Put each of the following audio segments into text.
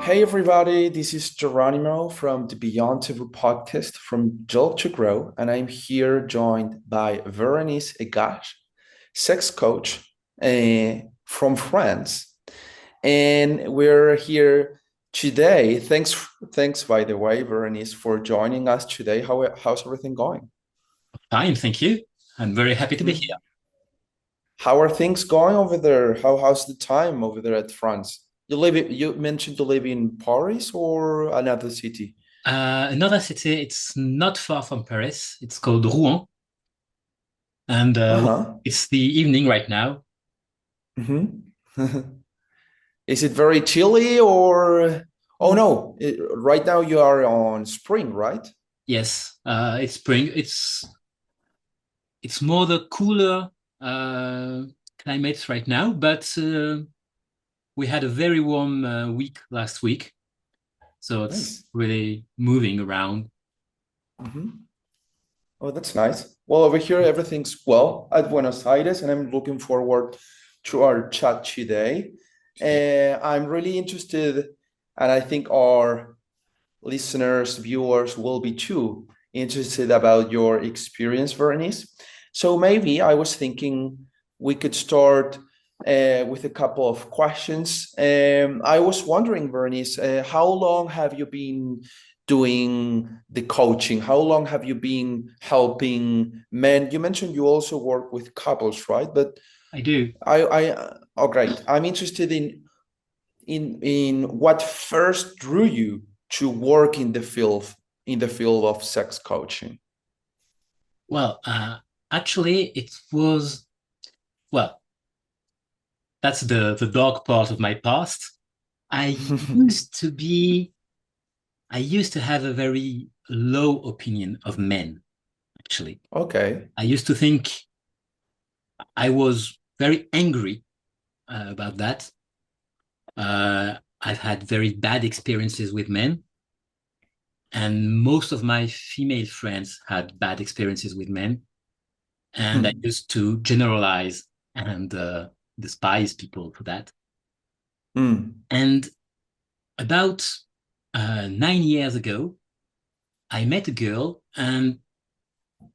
Hey everybody, this is Geronimo from the Beyond Taboo podcast from Jolt to Grow, and I'm here joined by Berenice Agache, sex coach from France. And we're here today. Thanks by the way, Berenice, for joining us today. How's everything going? Fine, thank you. I'm very happy to be Hmm. here. How are things going over there? How's the time over there at France? You mentioned you live in Paris or another city? Another city, it's not far from Paris. It's called Rouen, and Uh-huh. it's the evening right now. Hmm. Is it very chilly or oh no, right now you are on spring, right? Yes, it's spring. It's more the cooler uh, climates right now, but we had a very warm week last week, so it's Nice. really moving around. Hmm. Oh, that's nice. Well, over here everything's well at Buenos Aires, and I'm looking forward to our chat today. I'm really interested, and I think our listeners, viewers will be too interested about your experience, Berenice. So maybe I was thinking we could start with a couple of questions. I was wondering, Berenice, how long have you been doing the coaching? How long have you been helping men? You mentioned you also work with couples, right? But I do. oh, great. I'm interested in what first drew you to work in the field of sex coaching. Well, actually, it was well. That's the dark part of my past. I used to be, I used to have a very low opinion of men, actually. Okay. I used to think I was very angry about that. I've had very bad experiences with men, and most of my female friends had bad experiences with men. And I Hmm. used to generalize and despise people for that. Hmm. And about 9 years ago, I met a girl, and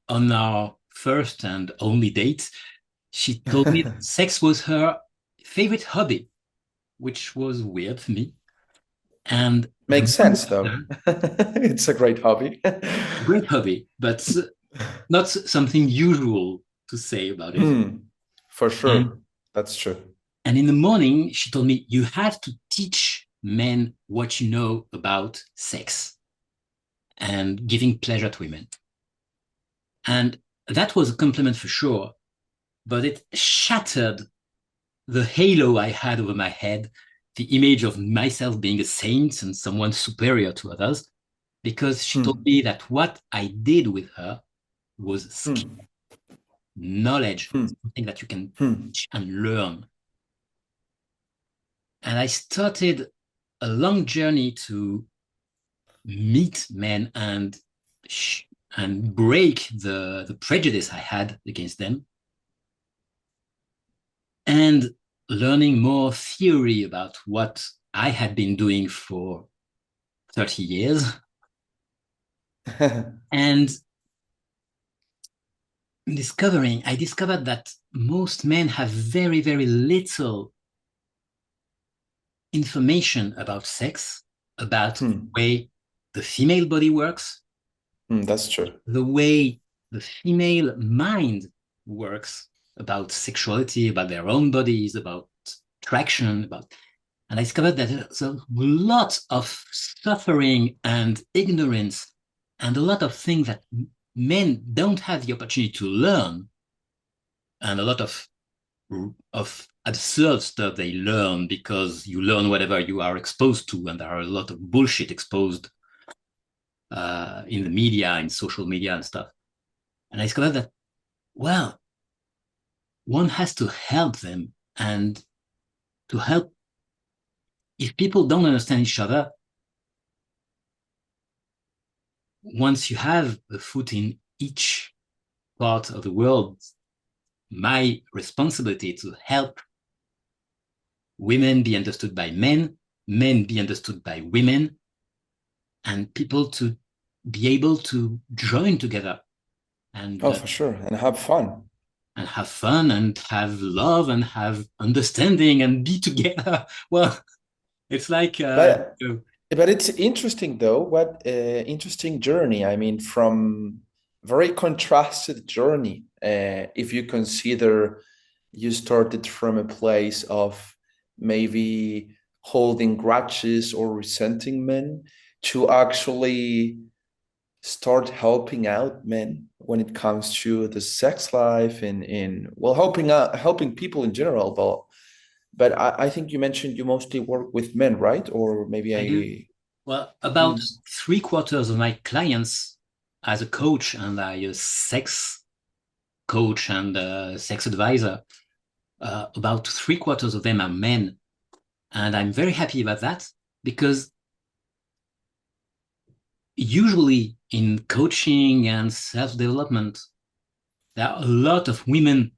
on our first and only date, she told me that sex was her favorite hobby, which was weird for me. And the Makes month sense though. after, It's a great hobby. great hobby, but not something usual to say about it. Hmm. For And sure. That's true. and in the morning, she told me, you have to teach men what you know about sex and giving pleasure to women. And that was a compliment for sure, but it shattered the halo I had over my head, the image of myself being a saint and someone superior to others, because she told Hmm. me that what I did with her was skill, Hmm. knowledge, Hmm. something that you can Hmm. teach and learn. And I started a long journey to meet men and break the prejudice I had against them, and learning more theory about what I had been doing for 30 years. And I discovered that most men have very, very little information about sex, about the Hmm. way the female body works, Hmm. That's true. the way the female mind works, about sexuality, about their own bodies, about attraction, about and I discovered that there's a lot of suffering and ignorance and a lot of things that men don't have the opportunity to learn, and a lot of absurd stuff they learn because you learn whatever you are exposed to, and there are a lot of bullshit exposed in the media, in social media and stuff. And I discovered that, well, one has to help them, and to help, if people don't understand each other, once you have a foot in each part of the world, my responsibility to help women be understood by men, men be understood by women, and people to be able to join together and Oh, for sure. And have fun. have fun and have love and have understanding and be together. Well, it's like But but it's interesting though, what interesting journey. I mean, from very contrasted journey. If you consider you started from a place of maybe holding grudges or resenting men to actually start helping out men when it comes to the sex life and in well helping people in general. But I think you mentioned you mostly work with men, right? Or maybe I do. I Well, about Hmm. 3/4 of my clients as a coach and I a sex coach and a sex advisor, about 3/4 of them are men. And I'm very happy about that because usually in coaching and self-development, there are a lot of women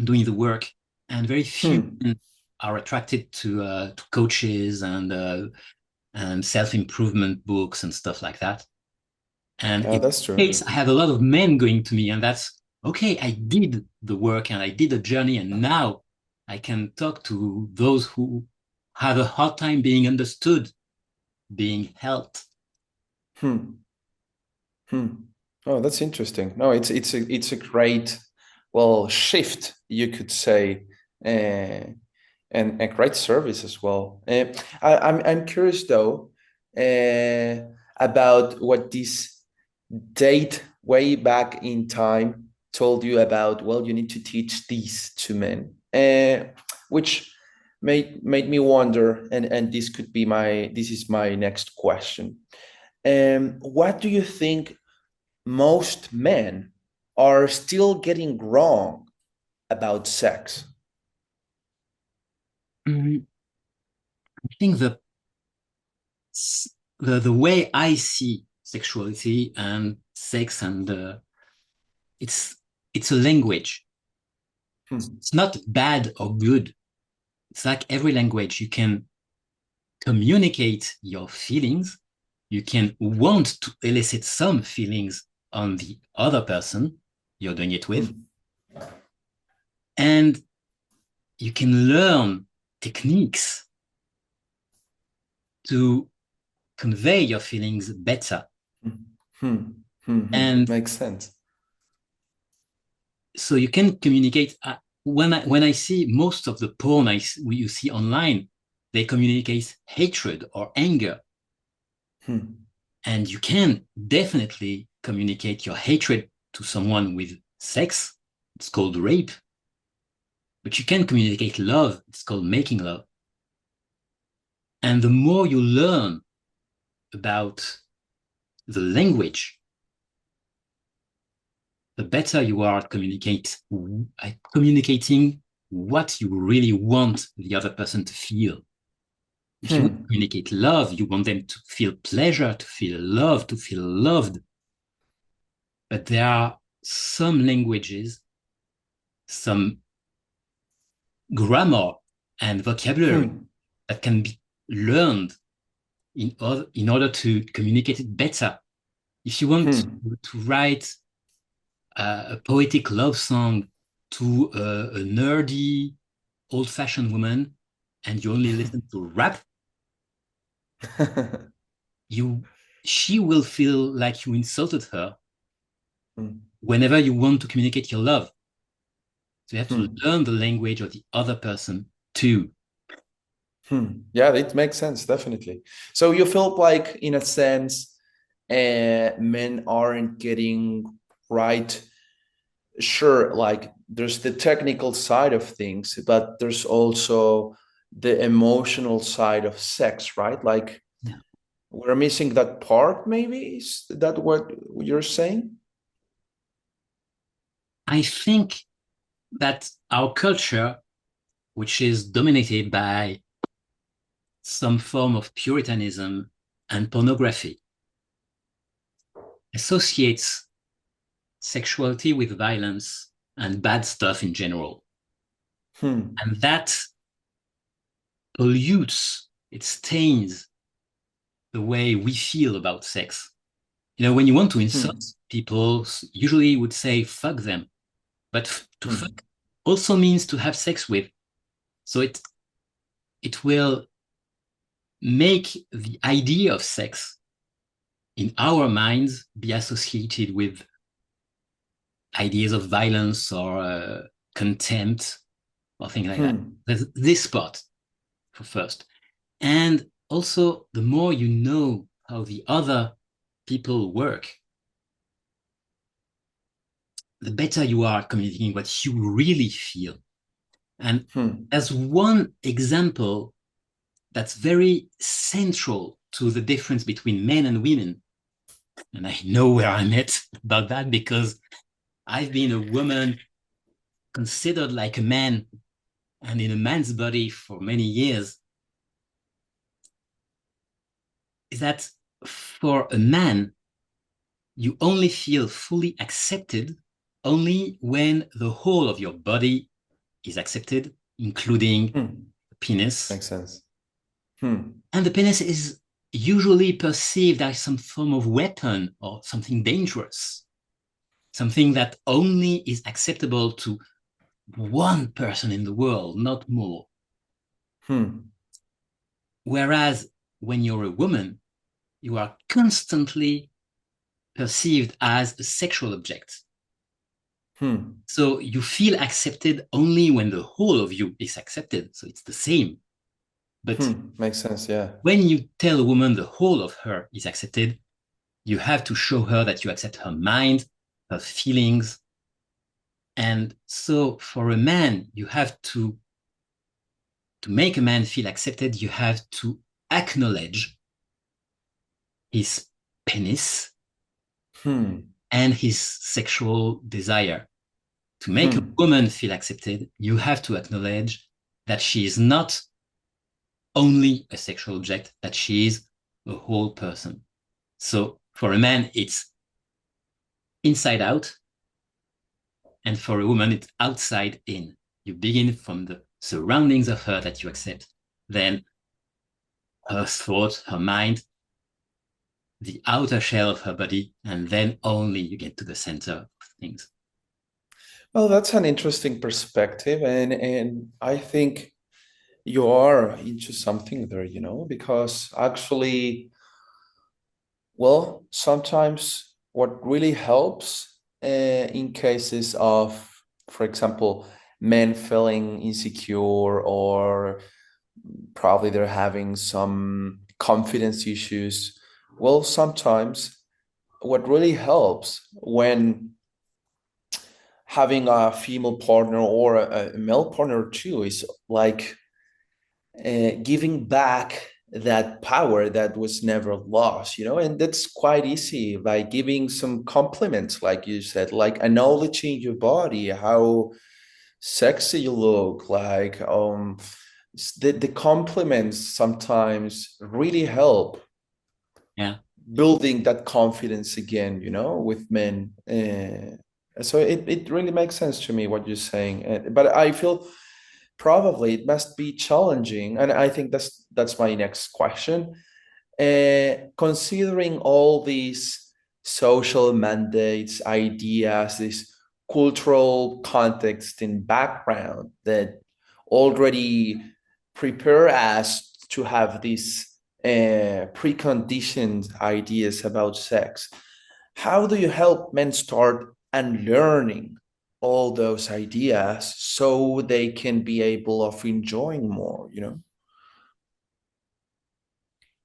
doing the work, and very few Hmm. men are attracted to coaches and self-improvement books and stuff like that. And Yeah, in that's this true. case, I have a lot of men going to me, and that's okay. I did the work and I did the journey, and now I can talk to those who have a hard time being understood, being helped. Hmm. Hmm. Oh, that's interesting. No, it's a great, well, shift, you could say, and a great service as well. I'm curious though, about what this date way back in time told you about. Well, you need to teach these to men, which made me wonder, and this is my next question. What do you think most men are still getting wrong about sex? Mm, I think the way I see sexuality and sex and it's it's a language. Hmm. It's not bad or good. It's like every language. You can communicate your feelings. You can want to elicit some feelings on the other person you're doing it with. Hmm. And you can learn techniques to convey your feelings better. Hmm. Hmm. Hmm. Hmm. And Makes sense. so you can communicate. When I see most of the porn you see online, they communicate hatred or anger, Hmm. and you can definitely communicate your hatred to someone with sex. It's called rape, but you can communicate love. It's called making love. And the more you learn about the language, the better you are at communicating what you really want the other person to feel. If you want to Hmm. communicate love, you want them to feel pleasure, to feel love, to feel loved. But there are some languages, some grammar and vocabulary Hmm. that can be learned in order to communicate it better. If you want Hmm. to write a poetic love song to a nerdy, old-fashioned woman, and you only listen to rap, you she will feel like you insulted her Hmm. whenever you want to communicate your love. So you have to Hmm. learn the language of the other person too. Hmm. Yeah, it makes sense, definitely. So you felt like, in a sense, men aren't getting right. Sure, like there's the technical side of things, but there's also the emotional side of sex, right? Like Yeah. we're missing that part, maybe? Is that what you're saying? I think that our culture, which is dominated by some form of Puritanism and pornography, associates sexuality with violence and bad stuff in general. Hmm. And that pollutes. it stains the way we feel about sex. You know, when you want to insult people, usually would say fuck them, but to fuck also means to have sex with. So it will make the idea of sex in our minds be associated with ideas of violence or contempt or things like that. There's this part for first. And also, the more you know how the other people work, the better you are communicating what you really feel. And as one example that's very central to the difference between men and women, and I know where I'm at about that because I've been a woman considered like a man and in a man's body for many years, is that for a man, you only feel fully accepted only when the whole of your body is accepted, including the penis. Makes sense. And the penis is usually perceived as some form of weapon or something dangerous, something that only is acceptable to one person in the world, not more. Whereas when you're a woman, you are constantly perceived as a sexual object. So you feel accepted only when the whole of you is accepted. So it's the same. But makes sense, yeah. When you tell a woman the whole of her is accepted, you have to show her that you accept her mind, her feelings. And so for a man, you have to make a man feel accepted, you have to acknowledge his penis and his sexual desire. To make a woman feel accepted, you have to acknowledge that she is not only a sexual object, that she is a whole person. So for a man, it's inside out. And for a woman, it's outside in. You begin from the surroundings of her that you accept, then her thought, her mind, the outer shell of her body, and then only you get to the center of things. Well, that's an interesting perspective, and I think you are into something there, you know, because actually, well, sometimes what really helps in cases of, for example, men feeling insecure or probably they're having some confidence issues. Well, sometimes what really helps when having a female partner or a male partner too is like giving back that power that was never lost, you know, and that's quite easy by giving some compliments, like you said, like acknowledging your body, how sexy you look, like the compliments sometimes really help building that confidence again, you know, with men. So it really makes sense to me what you're saying, but I feel probably it must be challenging, and I think that's my next question. Considering all these social mandates, ideas, this cultural context and background that already prepare us to have these preconditioned ideas about sex, how do you help men start unlearning all those ideas so they can be able of enjoying more, you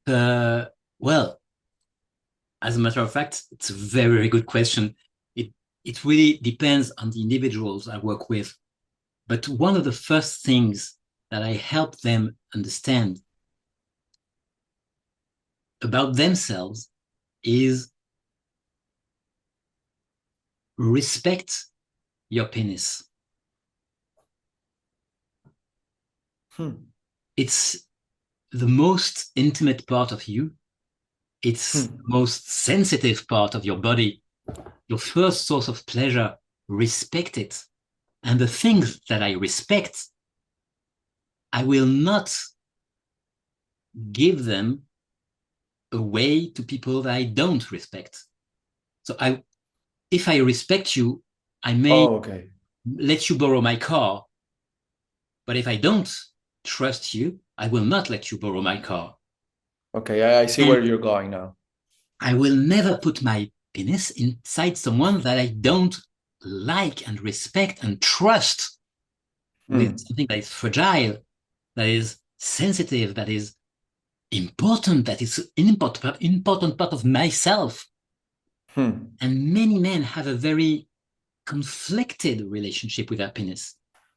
know? Well, as a matter of fact, it's a very, very good question. It really depends on the individuals I work with. But one of the first things that I help them understand about themselves is respect your penis. It's the most intimate part of you. It's the most sensitive part of your body. Your first source of pleasure. Respect it. And the things that I respect, I will not give them away to people that I don't respect. So if I respect you, I may Oh, okay. let you borrow my car, but if I don't trust you, I will not let you borrow my car. Okay, I see And where you're going now. I will never put my penis inside someone that I don't like and respect and trust with Hmm. something that is fragile, that is sensitive, that is important, that is an important part of myself. Hmm. And many men have a very conflicted relationship with their penis.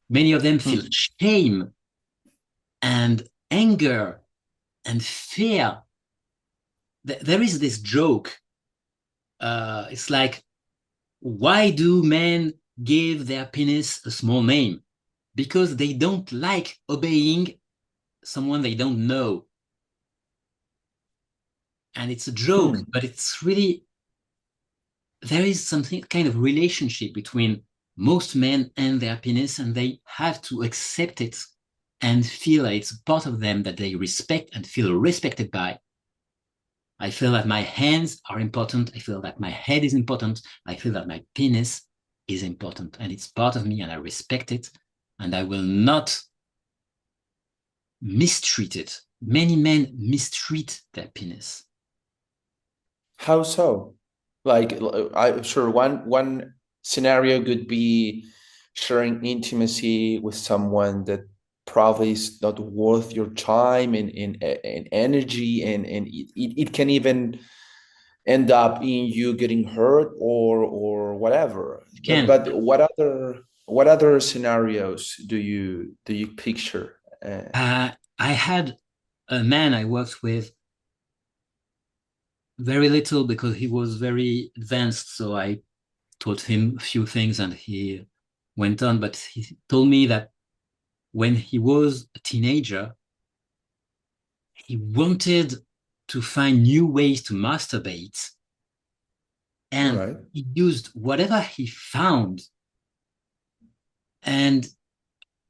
Many of them feel Hmm. shame and anger and fear. There is this joke. It's like, why do men give their penis a small name? Because they don't like obeying someone they don't know. And it's a joke, Hmm. but it's really, there is something kind of relationship between most men and their penis, and they have to accept it and feel that it's part of them that they respect and feel respected by. I feel that my hands are important. I feel that my head is important. I feel that my penis is important and it's part of me and I respect it and I will not mistreat it. Many men mistreat their penis. How so? Like, I sure one scenario could be sharing intimacy with someone that probably is not worth your time and energy, and it can even end up in you getting hurt or whatever. Again, But what other scenarios do you picture? I had a man I worked with very little because he was very advanced. So I taught him a few things and he went on. But he told me that when he was a teenager, he wanted to find new ways to masturbate All and right. he used whatever he found. And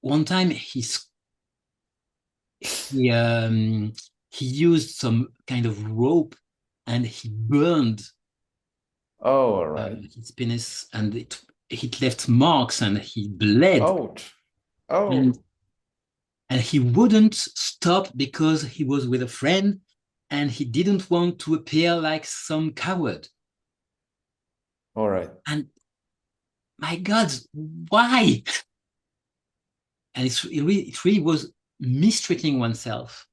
one time he he used some kind of rope and he burned Oh, all right. his penis and it left marks and he bled Ouch. and Oh, he wouldn't stop because he was with a friend and he didn't want to appear like some coward. all right. And my God, why? And it really was mistreating oneself.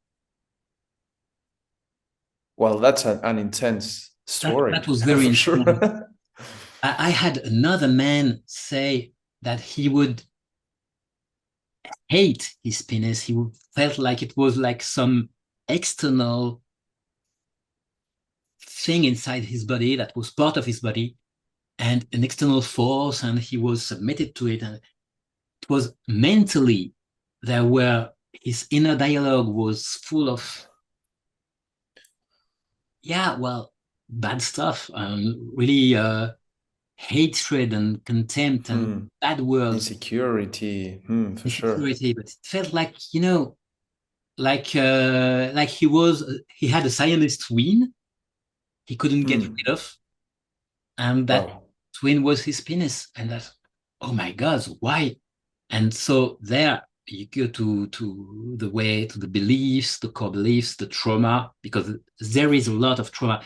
Well, that's an intense That story was very for intense. sure. I had another man say that he would hate his penis. He felt like it was like some external thing inside his body that was part of his body and an external force, and he was submitted to it. And it was mentally, there were his inner dialogue was full of, yeah, well, bad stuff, really hatred and contempt and Hmm. bad words, Insecurity. For sure. insecurity. But it felt like, like he had a Siamese twin he couldn't get Hmm. rid of, and that Wow. twin was his penis, and that, oh my God, why? And so there you go to the way to the beliefs, the core beliefs, the trauma, because there is a lot of trauma.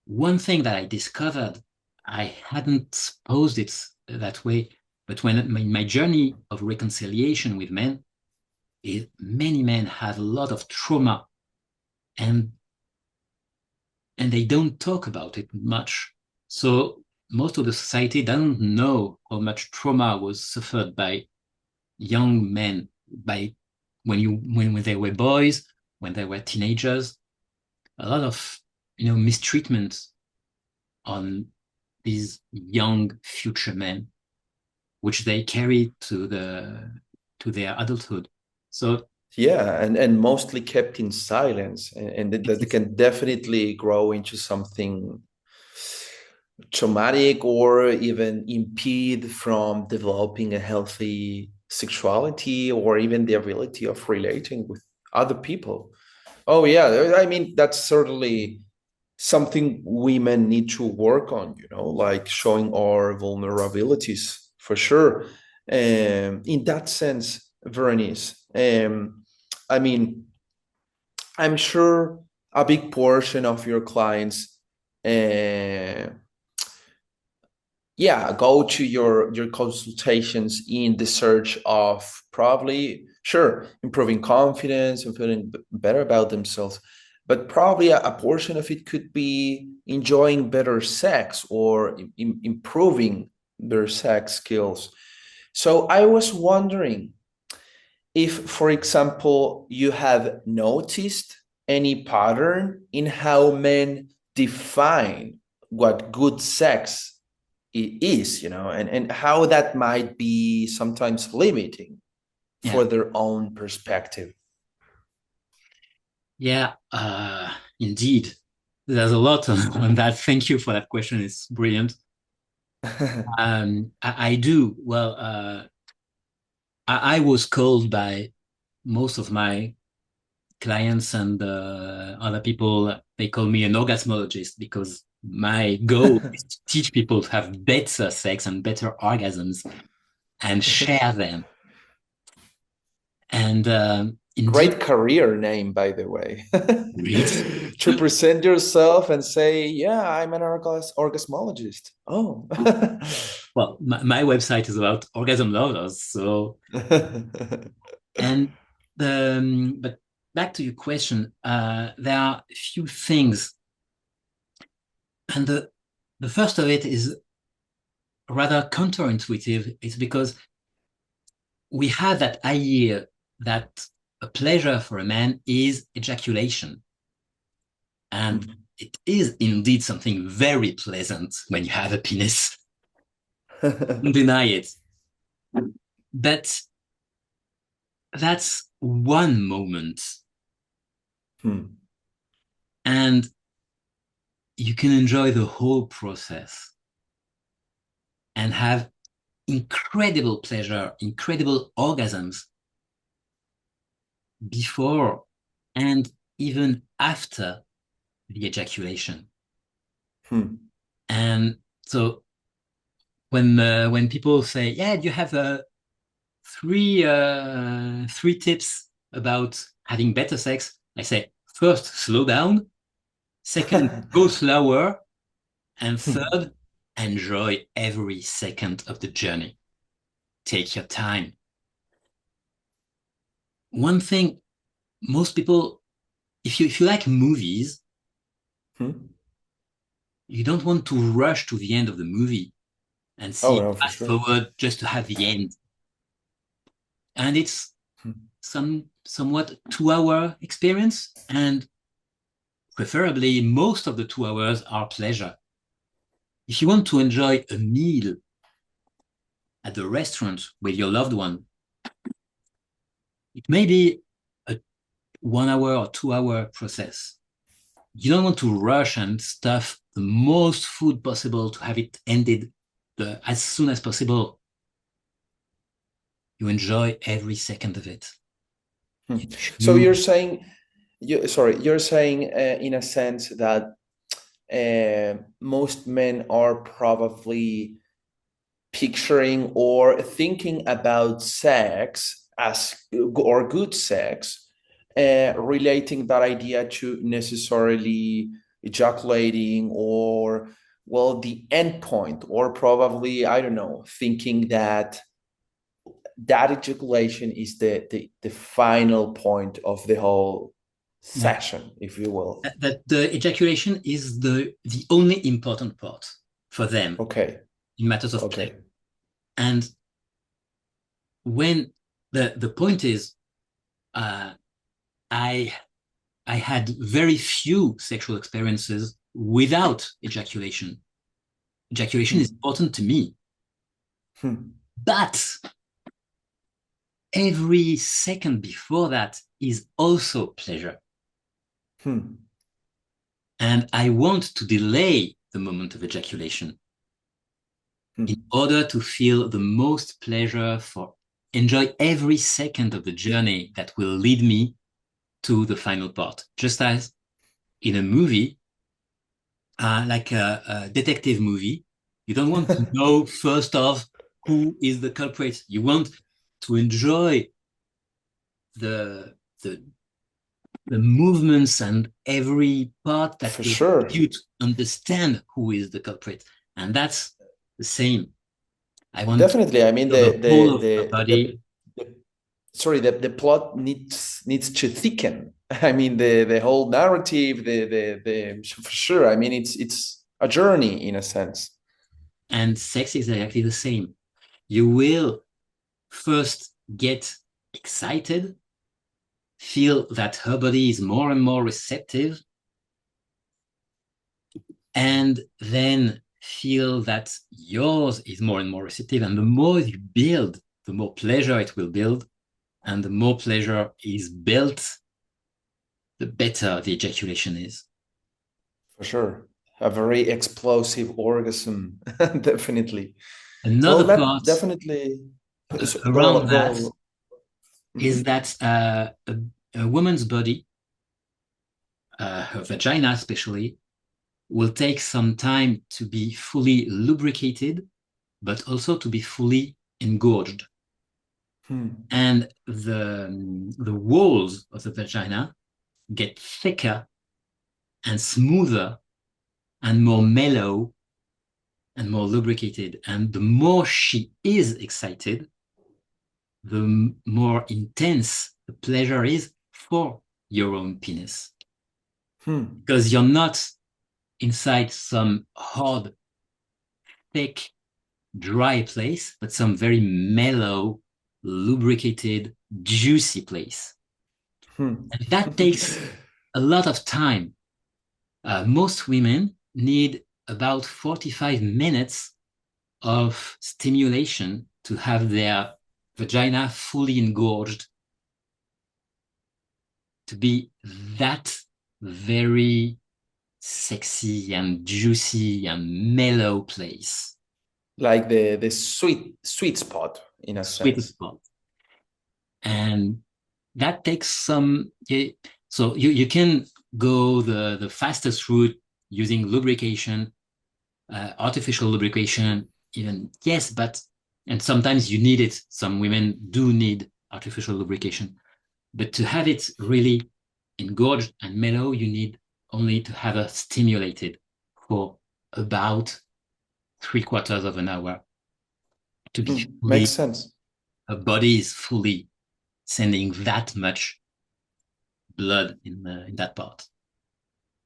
One thing that I discovered, I hadn't posed it that way, but when in my journey of reconciliation with men, many men have a lot of trauma and they don't talk about it much. So most of the society doesn't know how much trauma was suffered by young men by when they were boys, when they were teenagers, a lot of mistreatment on these young future men, which they carry to their adulthood. So Yeah, and mostly kept in silence, and that they it's can definitely grow into something traumatic or even impede from developing a healthy sexuality or even the ability of relating with other people. Oh yeah, I mean that's certainly something women need to work on, like showing our vulnerabilities for sure. In that sense, Veronice, I mean, I'm sure a big portion of your clients, uh, yeah, go to your consultations in the search of probably, sure, improving confidence and feeling better about themselves, but probably a portion of it could be enjoying better sex or improving their sex skills. So I was wondering if, for example, you have noticed any pattern in how men define what good sex is, and how that might be sometimes limiting Yeah. for their own perspective. Yeah, indeed. There's a lot on that. Thank you for that question. It's brilliant. I do. Well, I was called by most of my clients and other people. They call me an orgasmologist because my goal is to teach people to have better sex and better orgasms and share them. And indeed, Great career name, by the way. great. To present yourself and say, yeah, I'm an orgasmologist. Oh. Well, my website is about orgasm lovers. So, and but back to your question, there are a few things, and the first of it is rather counterintuitive. It's because we have that idea that a pleasure for a man is ejaculation, and it is indeed something very pleasant when you have a penis. Don't deny it, but that's one moment, Hmm. and you can enjoy the whole process and have incredible pleasure, incredible orgasms before and even after the ejaculation. Hmm. And so when people say, "Yeah, do you have three tips about having better sex?" I say, first, slow down. Second, go slower. And third, enjoy every second of the journey. Take your time. One thing most people, if you like movies, Hmm. you don't want to rush to the end of the movie and Oh, see no, for fast sure. forward just to have the end. And it's Hmm. somewhat 2 hour experience, and preferably most of the 2 hours are pleasure. If you want to enjoy a meal at the restaurant with your loved one, it may be a 1 hour or 2 hour process. You don't want to rush and stuff the most food possible to have it ended as soon as possible. You enjoy every second of it. Hmm. You So chew. you're saying in a sense that most men are probably picturing or thinking about sex as or good sex, relating that idea to necessarily ejaculating or well the end point, or probably I don't know, thinking that that ejaculation is the final point of the whole Yeah. session, if you will. That the ejaculation is the only important part for them Okay. in matters of pleasure. Okay. And when the point is, uh, I I had very few sexual experiences without ejaculation. Ejaculation is Hmm. important to me, Hmm. but every second before that is also pleasure. Hmm. And I want to delay the moment of ejaculation in Hmm. order to feel the most pleasure, for enjoy every second of the journey that will lead me to the final part. Just as in a movie, like a detective movie, you don't want to know first of who is the culprit. You want to enjoy the the the movements and every part that For will help sure. you to understand who is the culprit. And that's the same. I want to Definitely. I mean, feel the whole of the the body. the sorry, the plot needs to thicken. I mean, the whole narrative, the for sure. I mean, it's a journey in a sense. And sex is exactly the same. You will first get excited, feel that her body is more and more receptive, and then feel that yours is more and more receptive. And the more you build, the more pleasure it will build. And the more pleasure is built, the better the ejaculation is. For sure. A very explosive orgasm, definitely. Well, Another that part definitely around that go. is Mhm. that a woman's body, her vagina especially, will take some time to be fully lubricated, but also to be fully engorged. Hmm. And the walls of the vagina get thicker and smoother and more mellow and more lubricated. And the more she is excited, the more intense the pleasure is for your own penis. Hmm. Because you're not inside some hard, thick, dry place, but some very mellow, lubricated, juicy place. Hmm. And that takes a lot of time. Most women need about 45 minutes of stimulation to have their vagina fully engorged, to be that very sexy and juicy and mellow place. Like the sweet spot in a Sweet sense. spot. And that takes some, so you can go the fastest route using lubrication, artificial lubrication, even, yes, but, and sometimes you need it. Some women do need artificial lubrication, but to have it really engorged and mellow, you need only to have her stimulated for about 3/4 of an hour to be Hmm. Makes fully, sense. her body is fully sending that much blood in that part.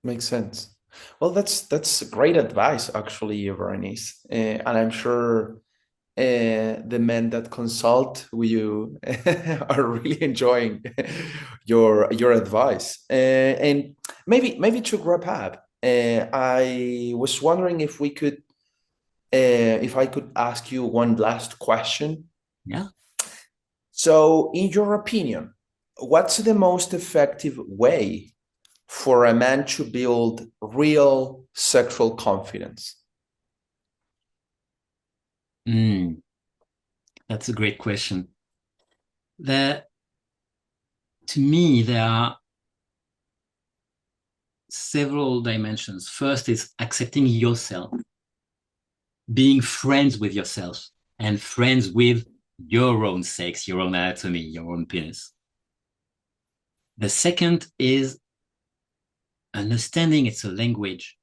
Makes sense. Well, that's great advice, actually, Berenice. And I'm sure the men that consult with you are really enjoying your advice. And maybe to wrap up, I was wondering if I could ask you one last question. Yeah. So, in your opinion, what's the most effective way for a man to build real sexual confidence? Mm, that's a great question. There, to me, there are several dimensions. First is accepting yourself, being friends with yourself and friends with your own sex, your own anatomy, your own penis. The second is understanding it's a language.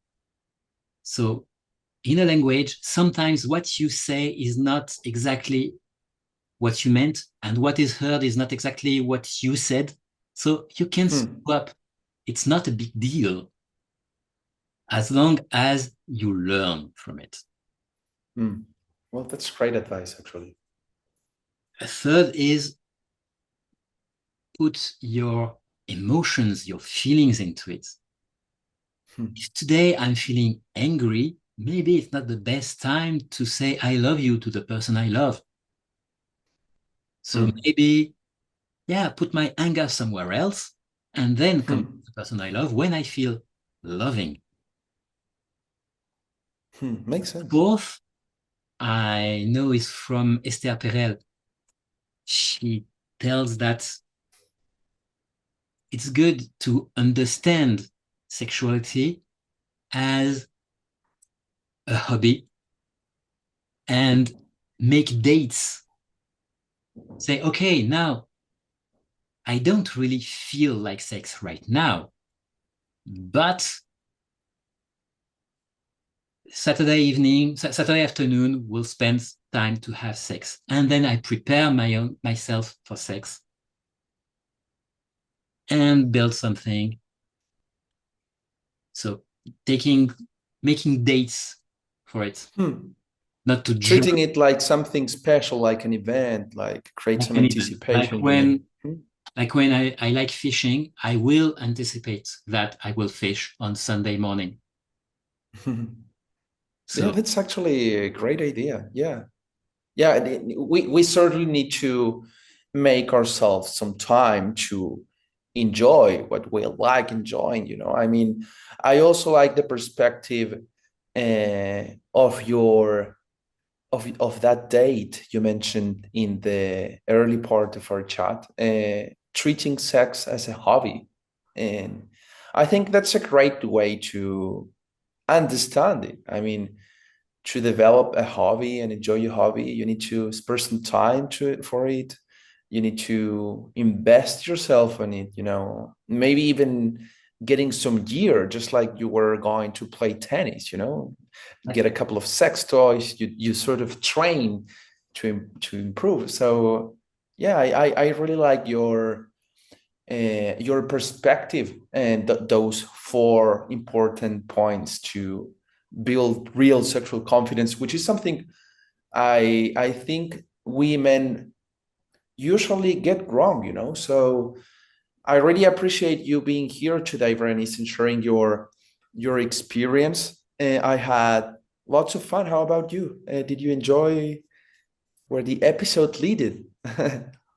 So in a language, sometimes what you say is not exactly what you meant, and what is heard is not exactly what you said. So you can Hmm. screw up. It's not a big deal as long as you learn from it. Hmm. Well, that's great advice, actually. A third is put your emotions, your feelings into it. Hmm. If today I'm feeling angry, maybe it's not the best time to say I love you to the person I love. So Hmm. maybe, yeah, put my anger somewhere else and then come to Hmm. the person I love when I feel loving. Hmm. Makes sense. Fourth, I know is from Esther Perel. She tells that it's good to understand sexuality as a hobby and make dates. Say, okay, now I don't really feel like sex right now, but Saturday afternoon, we'll spend time to have sex. And then I prepare myself for sex and build something. So taking, making dates for it, Hmm. not to jump Treating it like something special, like an event, like create like some an event. anticipation, you mean? Hmm? Like when I like fishing, I will anticipate that I will fish on Sunday morning. Yeah, So that's actually a great idea. Yeah. Yeah, we certainly need to make ourselves some time to enjoy what we like enjoying, you know. I mean, I also like the perspective of your of that date you mentioned in the early part of our chat, treating sex as a hobby. And I think that's a great way to understand it. I mean, to develop a hobby and enjoy your hobby, you need to spend some time for it. You need to invest yourself in it, you know, maybe even getting some gear, just like you were going to play tennis, you know, get a couple of sex toys, you sort of train to improve. So yeah, I really like your perspective and those four important points to build real sexual confidence, which is something I think women usually get wrong, you know. So I really appreciate you being here today, Berenice, and sharing your experience. I had lots of fun. How about you? Did you enjoy where the episode leaded?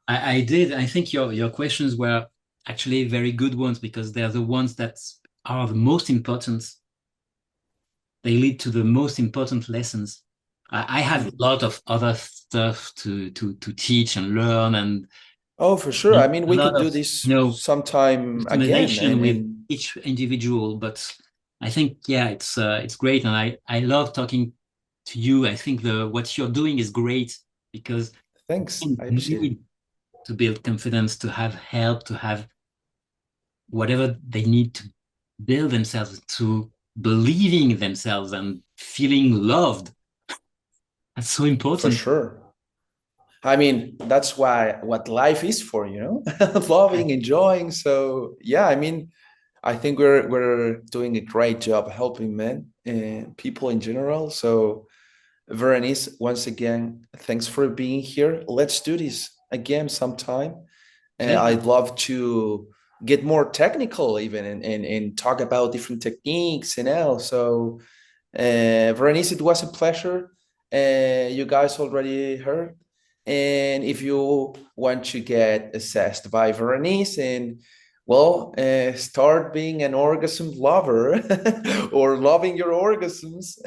I did. I think your questions were actually very good ones because they're the ones that are the most important. They lead to the most important lessons. I have a lot of other stuff to teach and learn, and Oh, for sure. a I mean, we lot could of do this sometime again. customization with And each individual. But I think yeah, it's great, and I love talking to you. I think the what you're doing is great because thanks. women I appreciate it. need to build confidence, to have help, to have whatever they need to build themselves, to believing in themselves and feeling loved. That's so For important. sure. I mean, that's why what life is for, you know, loving, enjoying. So yeah, I mean, I think we're doing a great job helping men and people in general. So Veronice, once again, thanks for being here. Let's do this again sometime. Pleasure. I'd love to get more technical even and talk about different techniques and all. So Verenice, it was a pleasure. You guys already heard. And if you want to get assessed by Verenice and well, start being an orgasm lover or loving your orgasms,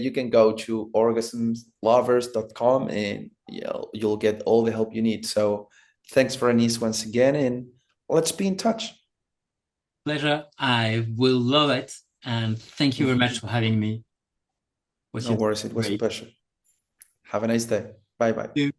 you can go to orgasmslovers.com and you'll get all the help you need. So thanks, Verenice, once again, and let's be in touch. Pleasure. I will love it. And thank you very much for having me. What No you worries, it was a great. pleasure. Have a nice day. Bye bye.